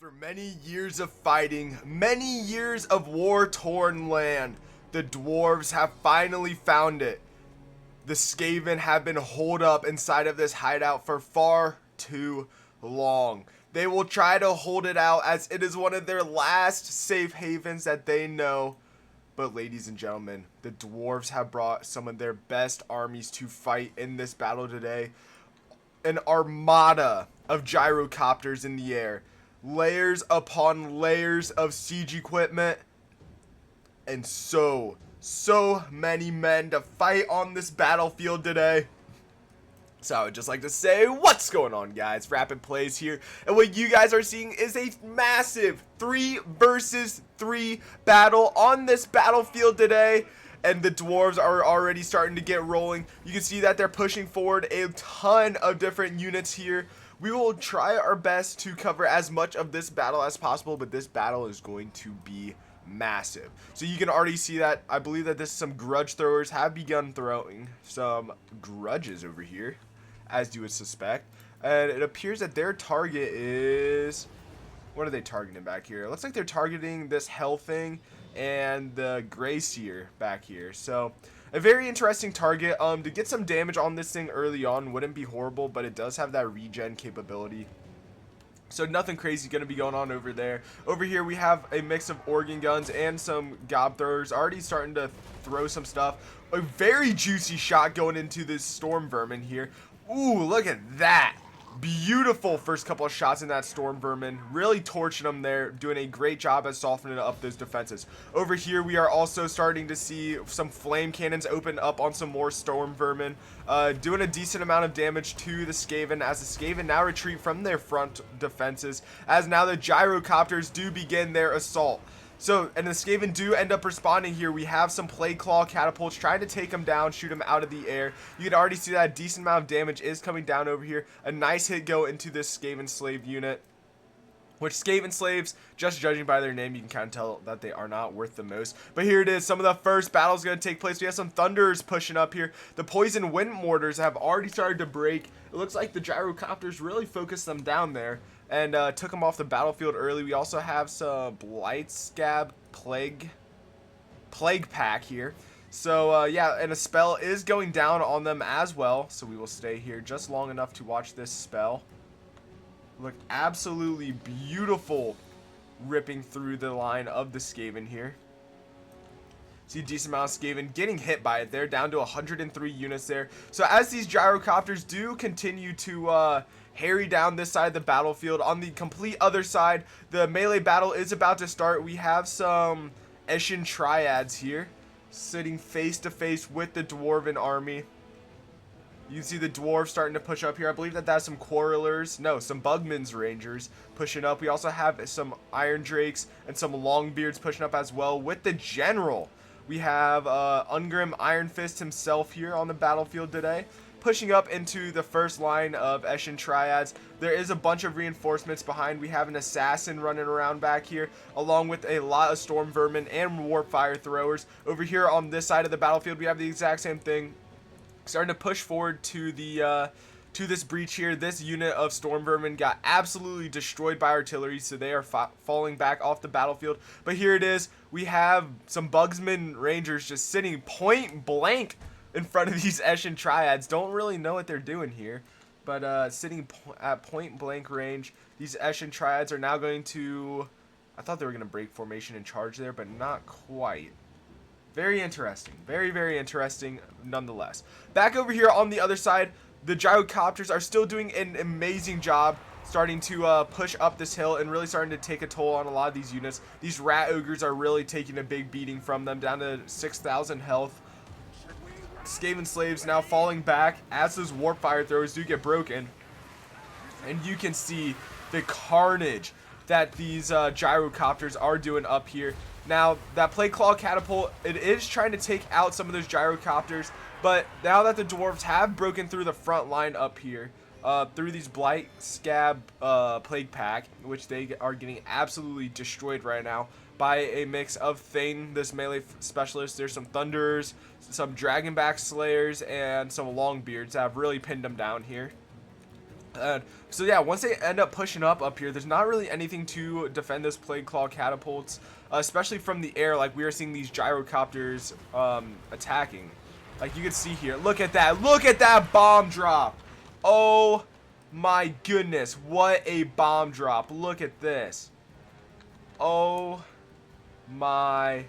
After many years of fighting, many years of war-torn land, the Dwarves have finally found it. The Skaven have been holed up inside of this hideout for far too long. They will try to hold it out as it is one of their last safe havens that they know. But ladies and gentlemen, the Dwarves have brought some of their best armies to fight in this battle today. An armada of gyrocopters in the air. Layers upon layers of siege equipment. And so many men to fight on this battlefield today. So I would just like to say, what's going on, guys? Rapid Plays here, and what you guys are seeing is a massive 3 versus 3 battle on this battlefield today. And the Dwarves are already starting to get rolling. You can see that they're pushing forward a ton of different units here. We will try our best to cover as much of this battle as possible, but this battle is going to be massive. So you can already see that I believe that some grudge throwers have begun throwing some grudges over here, as you would suspect. And it appears that their target is, what are they targeting back here? It looks like they're targeting this hell thing and the gray seer back here. So a very interesting target. To get some damage on this thing early on wouldn't be horrible, but it does have that regen capability. So nothing crazy going to be going on over there. Over here we have a mix of organ guns and some gob throwers already starting to throw some stuff. A very juicy shot going into this storm vermin here. Ooh, look at that. Beautiful first couple of shots in that storm vermin. Really torching them there. Doing a great job at softening up those defenses. Over here we are also starting to see some flame cannons open up on some more storm vermin. Doing a decent amount of damage to the Skaven as the Skaven now retreat from their front defenses. As now the gyrocopters do begin their assault. So, and the Skaven do end up responding here. We have some Plague Claw catapults trying to take them down, shoot them out of the air. You can already see that a decent amount of damage is coming down over here. A nice hit go into this Skaven slave unit. Which Skaven slaves, just judging by their name, you can kind of tell that they are not worth the most. But here it is. Some of the first battles going to take place. We have some Thunders pushing up here. The Poison Wind Mortars have already started to break. It looks like the gyrocopters really focused them down there and took them off the battlefield early. We also have some Blight Scab Plague Pack here. So yeah, and a spell is going down on them as well. So we will stay here just long enough to watch this spell. Look absolutely beautiful ripping through the line of the Skaven here. See a decent amount of Skaven getting hit by it. They're down to 103 units there. So as these gyrocopters do continue to harry down this side of the battlefield, on the complete other side, the melee battle is about to start. We have some Eshin Triads here sitting face to face with the Dwarven army. You can see the Dwarves starting to push up here. I believe that that's some Quarrelers. No, some Bugman's Rangers pushing up. We also have some Iron Drakes and some Longbeards pushing up as well with the General. We have Ungrim Iron Fist himself here on the battlefield today, pushing up into the first line of Eshin Triads. There is a bunch of reinforcements behind. We have an Assassin running around back here, along with a lot of Storm Vermin and Warp Fire Throwers. Over here on this side of the battlefield, we have the exact same thing. Starting to push forward to the to this breach here. This unit of Storm Vermin got absolutely destroyed by artillery, so they are falling back off the battlefield. But here it is. We have some Bugsman Rangers just sitting point blank in front of these Eshin Triads. Don't really know what they're doing here, but sitting at point blank range. These Eshin Triads are now going to, I thought they were going to break formation and charge there, but not quite. Very interesting. Very, very interesting nonetheless. Back over here on the other side, the gyrocopters are still doing an amazing job starting to push up this hill and really starting to take a toll on a lot of these units. These rat ogres are really taking a big beating from them, down to 6,000 health. Skaven slaves now falling back as those warp fire throwers do get broken. And you can see the carnage that these gyrocopters are doing up here. Now, that Plague Claw catapult, it is trying to take out some of those gyrocopters, but now that the Dwarves have broken through the front line up here, through these Blight Scab Plague Pack, which they are getting absolutely destroyed right now by a mix of Thane, this melee specialist. There's some Thunderers, some Dragonback Slayers, and some Longbeards that have really pinned them down here. So yeah, once they end up pushing up here, there's not really anything to defend those Plague Claw catapults, especially from the air. Like we are seeing these gyrocopters attacking. Like you can see here, look at that bomb drop. Oh my goodness, what a bomb drop. Look at this. Oh my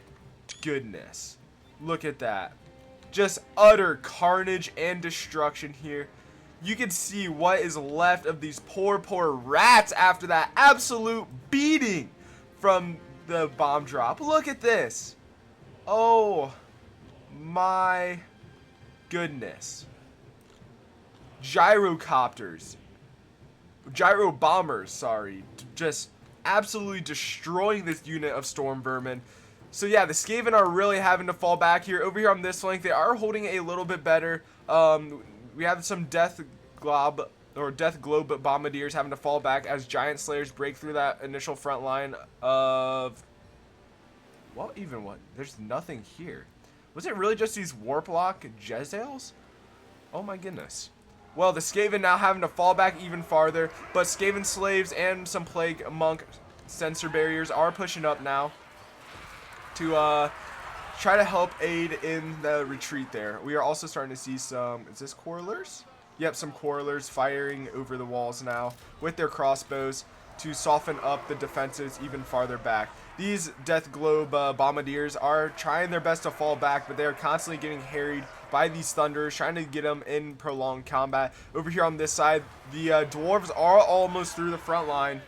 goodness, look at that. Just utter carnage and destruction here. You can see what is left of these poor rats after that absolute beating from the bomb drop. Look at this. Oh my goodness. Gyro bombers, sorry, just absolutely destroying this unit of storm vermin. So yeah, the Skaven are really having to fall back here. Over here on this flank, they are holding a little bit better. We have some death globe bombardiers having to fall back as giant slayers break through that initial front line of what? There's nothing here. Was it really just these warplock Jezzails? Oh my goodness. Well, the Skaven now having to fall back even farther, but Skaven slaves and some plague monk sensor barriers are pushing up now to try to help aid in the retreat there. We are also starting to see some, is this Quarrelers? Yep, some Quarrelers firing over the walls now with their crossbows to soften up the defenses even farther back. These Death Globe bombardiers are trying their best to fall back, but they are constantly getting harried by these Thunders, trying to get them in prolonged combat. Over here on this side, the Dwarves are almost through the front line.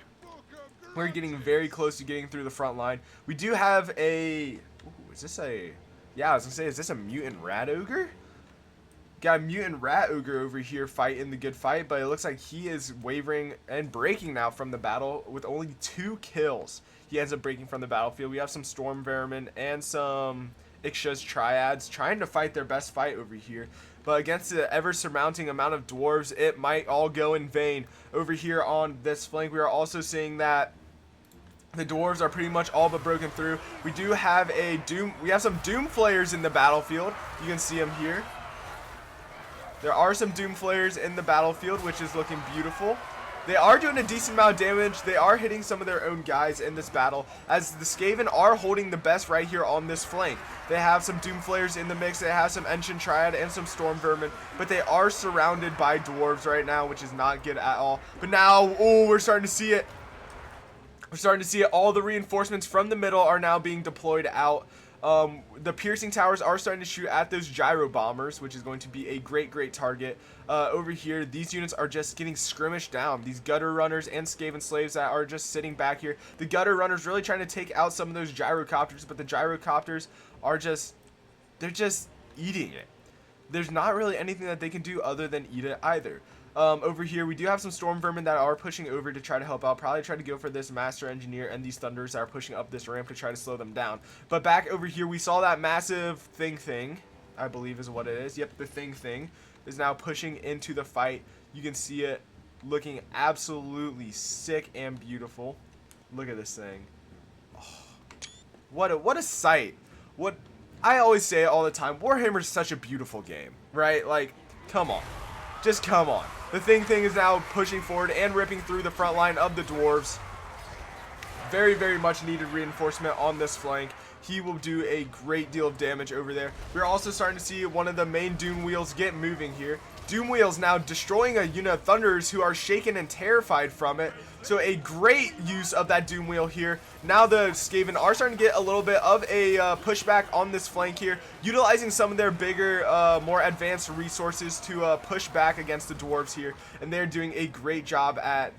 We're getting very close to getting through the front line. We do have a... Ooh, is this a... Yeah, I was going to say, is this a mutant rat ogre? Got a mutant rat ogre over here fighting the good fight, but it looks like he is wavering and breaking now from the battle with only 2 kills. He ends up breaking from the battlefield. We have some storm vermin and some Ixcha's triads trying to fight their best fight over here. But against the ever-surmounting amount of dwarves, it might all go in vain. Over here on this flank, we are also seeing that the dwarves are pretty much all but broken through. We do have some doom flayers in the battlefield. You can see them here. There are some doom flayers in the battlefield, which is looking beautiful. They are doing a decent amount of damage. They are hitting some of their own guys in this battle, as the Skaven are holding the best right here on this flank. They have some doom flayers in the mix. They have some ancient triad and some storm vermin, but they are surrounded by dwarves right now, which is not good at all. But now, oh, we're starting to see it. We're starting to see it. All the reinforcements from the middle are now being deployed out. The piercing towers are starting to shoot at those gyro bombers, which is going to be a great target. Over here, these units are just getting skirmished down. These gutter runners and Skaven slaves that are just sitting back here. The gutter runners really trying to take out some of those gyrocopters, but the gyrocopters are they're just eating it. There's not really anything that they can do other than eat it either. Over here, we do have some storm vermin that are pushing over to try to help out. Probably try to go for this master engineer and these thunders that are pushing up this ramp to try to slow them down. But back over here, we saw that massive thing, I believe is what it is. Yep, the thing is now pushing into the fight. You can see it looking absolutely sick and beautiful. Look at this thing. Oh, what a sight. What I always say it all the time, Warhammer is such a beautiful game, right? Like, come on. Just come on. The thing is now pushing forward and ripping through the front line of the dwarves. Very much needed reinforcement on this flank. He will do a great deal of damage over there. We're also starting to see one of the main Doom Wheels get moving here. Doom Wheels now destroying a unit of Thunders who are shaken and terrified from it. So a great use of that Doom Wheel here. Now the Skaven are starting to get a little bit of a pushback on this flank here, utilizing some of their bigger, more advanced resources to push back against the Dwarves here. And they're doing a great job at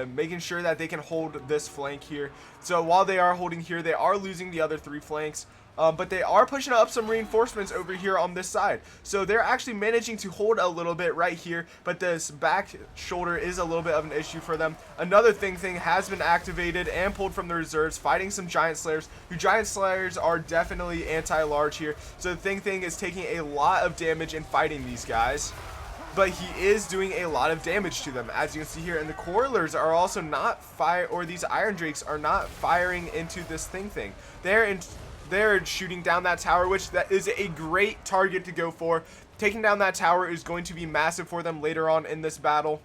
making sure that they can hold this flank here. So while they are holding here, they are losing the other 3 flanks. But they are pushing up some reinforcements over here on this side. So they're actually managing to hold a little bit right here, but this back shoulder is a little bit of an issue for them. Another thing has been activated and pulled from the reserves, fighting some giant slayers, who giant slayers are definitely anti-large here. So the thing is taking a lot of damage in fighting these guys, but he is doing a lot of damage to them, as you can see here. And the Quarrelers are also not these Iron Drakes are not firing into this thing. They're shooting down that tower, which that is a great target to go for. Taking down that tower is going to be massive for them later on in this battle.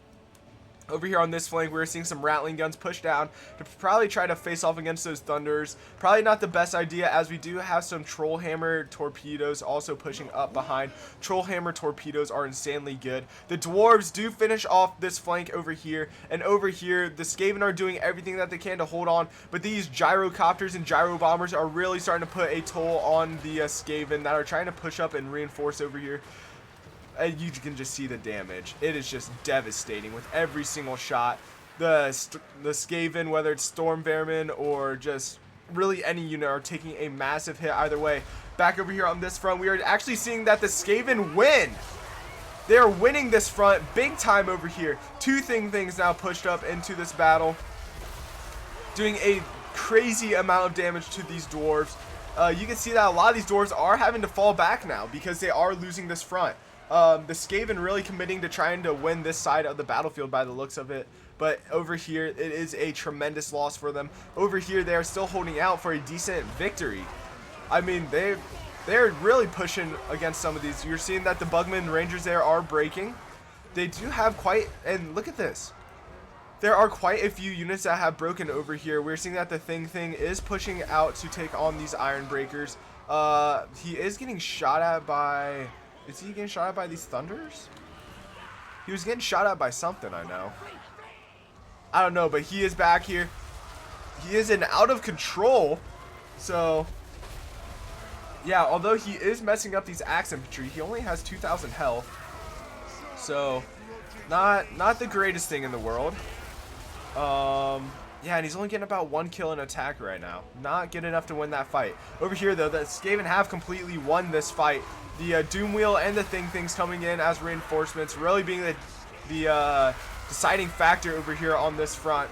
Over here on this flank, we're seeing some rattling guns push down to probably try to face off against those thunders. Probably not the best idea, as we do have some troll hammer torpedoes also pushing up behind. Troll hammer torpedoes are insanely good. The dwarves do finish off this flank over here, and over here the Skaven are doing everything that they can to hold on, but these gyrocopters and gyro bombers are really starting to put a toll on the Skaven that are trying to push up and reinforce over here. You can just see the damage. It is just devastating with every single shot. The Skaven, whether it's Storm Vermin or just really any unit, are taking a massive hit either way. Back over here on this front, we are actually seeing that the Skaven win. They are winning this front big time over here. Two things now pushed up into this battle, doing a crazy amount of damage to these dwarves. You can see that a lot of these dwarves are having to fall back now because they are losing this front. The Skaven really committing to trying to win this side of the battlefield by the looks of it. But over here, it is a tremendous loss for them. Over here, they are still holding out for a decent victory. I mean, they're really pushing against some of these. You're seeing that the Bugman Rangers there are breaking. They do have quite, and look at this. There are quite a few units that have broken over here. We're seeing that the Thing is pushing out to take on these Iron Breakers. He is getting shot at by... Is he getting shot at by these thunders? He was getting shot at by something, I know. I don't know, but he is back here. He is in out of control. So, yeah, although he is messing up these axe infantry, he only has 2,000 health. So, not the greatest thing in the world. Yeah, and he's only getting about 1 kill in attack right now. Not good enough to win that fight. Over here, though, the Skaven have completely won this fight. The Doom Wheel and the Things coming in as reinforcements, really being the deciding factor over here on this front.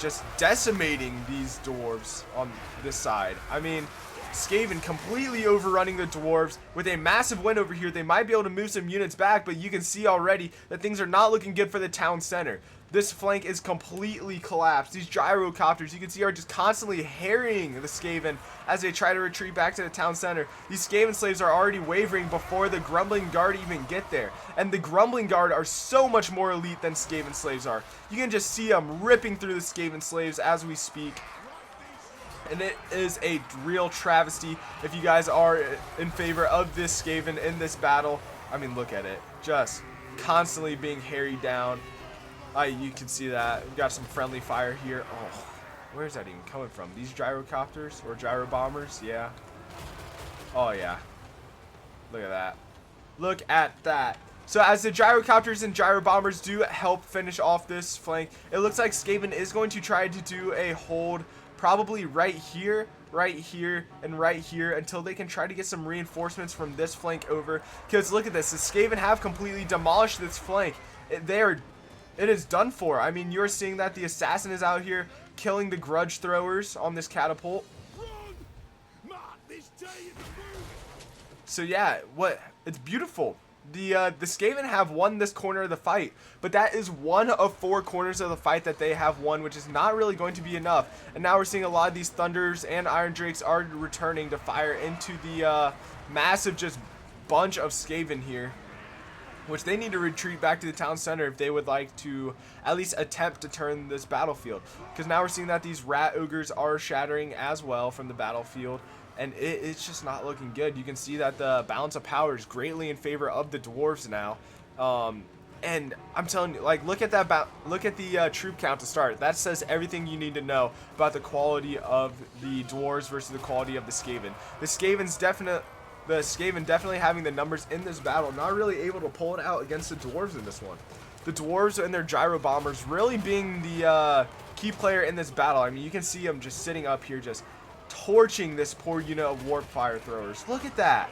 Just decimating these dwarves on this side. I mean, Skaven completely overrunning the dwarves with a massive win over here. They might be able to move some units back, but you can see already that things are not looking good for the town center. This flank is completely collapsed. These gyrocopters, you can see, are just constantly harrying the Skaven as they try to retreat back to the town center. These Skaven slaves are already wavering before the Grumbling Guard even get there. And the Grumbling Guard are so much more elite than Skaven slaves are. You can just see them ripping through the Skaven slaves as we speak. And it is a real travesty if you guys are in favor of this Skaven in this battle. I mean, look at it. Just constantly being harried down. You can see that. We've got some friendly fire here. Oh, where's that even coming from? These gyrocopters or gyro bombers? Yeah. Oh, yeah. Look at that. Look at that. So as the gyrocopters and gyro bombers do help finish off this flank, it looks like Skaven is going to try to do a hold probably right here, and right here until they can try to get some reinforcements from this flank over. Because look at this. The Skaven have completely demolished this flank. It is done for. I mean, you're seeing that the assassin is out here killing the grudge throwers on this catapult. So yeah, it's beautiful. The Skaven have won this corner of the fight, but that is one of 4 corners of the fight that they have won, which is not really going to be enough. And now we're seeing a lot of these Thunders and Iron Drakes are returning to fire into the massive just bunch of Skaven here, which they need to retreat back to the town center if they would like to at least attempt to turn this battlefield. Because now we're seeing that these rat ogres are shattering as well from the battlefield, and it's just not looking good. You can see that the balance of power is greatly in favor of the dwarves now. And I'm telling you, like, look at that. Look at the troop count to start. That says everything you need to know about the quality of the dwarves versus the quality of the Skaven. The Skaven definitely having the numbers in this battle, not really able to pull it out against the dwarves in this one. The dwarves and their gyro bombers really being the key player in this battle. I mean, you can see them just sitting up here just torching this poor unit of warp fire throwers. Look at that.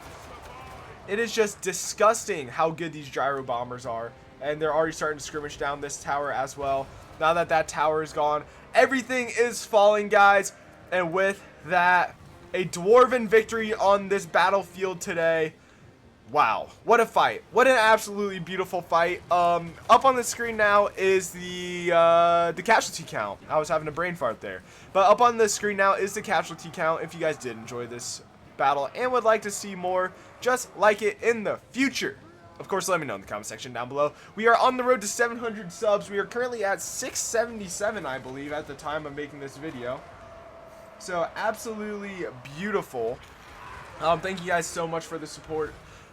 It is just disgusting how good these gyro bombers are. And they're already starting to skirmish down this tower as well. Now that that tower is gone, everything is falling, guys. And with that, a Dwarven victory on this battlefield today. Wow, what a fight. What an absolutely beautiful fight. Up on the screen now is the casualty count. I was having a brain fart there. But up on the screen now is the casualty count. If you guys did enjoy this battle and would like to see more just like it in the future, of course, let me know in the comment section down below. We are on the road to 700 subs. We are currently at 677, I believe, at the time of making this video. So, absolutely beautiful. Thank you guys so much for the support.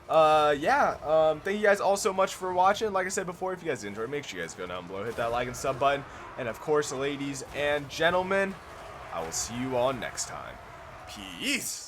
Thank you guys all so much for watching. Like I said before, if you guys enjoyed, make sure you guys go down below, hit that like and sub button. And, of course, ladies and gentlemen, I will see you all next time. Peace.